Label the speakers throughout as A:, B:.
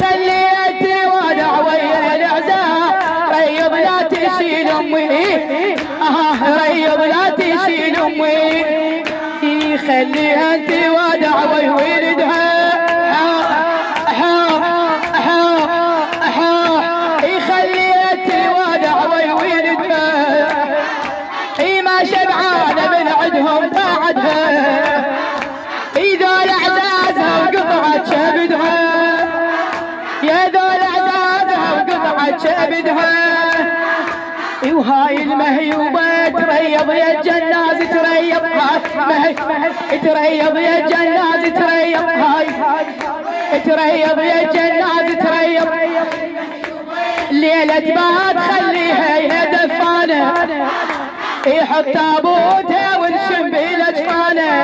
A: خليتي ودع ويا العزاء ريض لا تشيل امي ريض لا تشيل امي خليها انت ودع ويا ولدها خليتي ودع ويا ولدها ما شبعانه من عندهم بعدها ذول اعزازها وقطعت شبدها يا ذول اعزازها وقطعت شبدها وهاي المهيوبة تريض يا الجناز تريض تريض يا الجناز تريض هاي تريض يا الجناز تريض ليلة ما تخليها يا دفانة يحط تابوتها ونشم بالاجفانة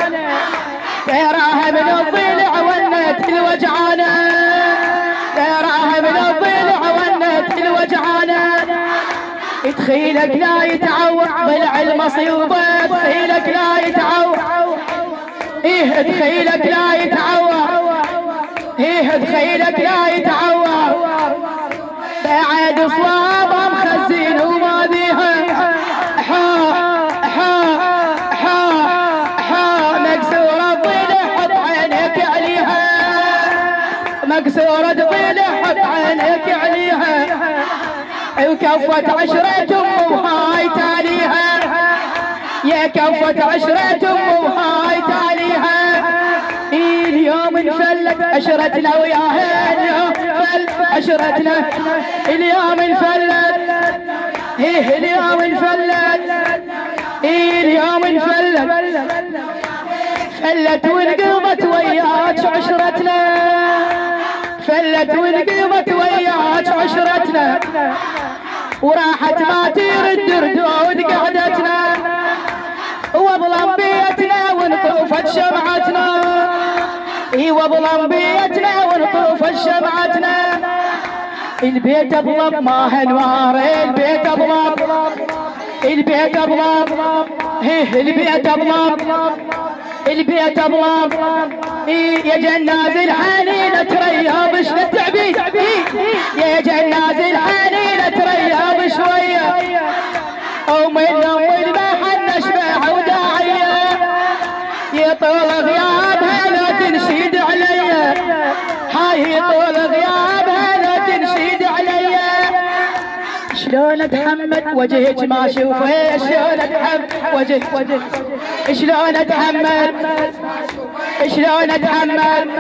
A: تراها من الضلع والنت الوجعانة تراها من الضلع والنت الوجعانة تخيلك لا يتعور ضلع المصيوبة تخيلك لا يتعور تخيلك لا يتعور تخيلك لا يتعور بعد صوابها مخزين وماضيها مكسورة الضلع حط عينك عليها مكسورة الضلع حط عينك عليها وكفت عشرة وهاي تاليها يا كفت عشرة وهاي تاليها اليوم انفلت عشرتنا وياها اليوم عشرتنا اليوم انفلت اليوم انفلت اليوم انفلت فلت وانقضت وياك عشرتنا فلت وانقضت وياك عشرتنا وراحت ما ترد ردود قعدتنا وظلم بيتنا ونطوفت شمعتنا وظلم بيتنا ونطوفت شمعتنا البيت اظلم ما هنوار البيت اظلم البيت اظلم البيت اظلم البيت اظلم يا جناز الحنينه تريض شل التعبيد يا جناز الحنينه تريض شويه ومن المحن نشبع وداعيه يا طول غيابها لا تنشيد عليا هاي طول غيابها لا تنشيد عليا شلون اتحمل وجهك ما اشوفه شلون اتحمل وجهك شلون اتحمل شلون اتحمل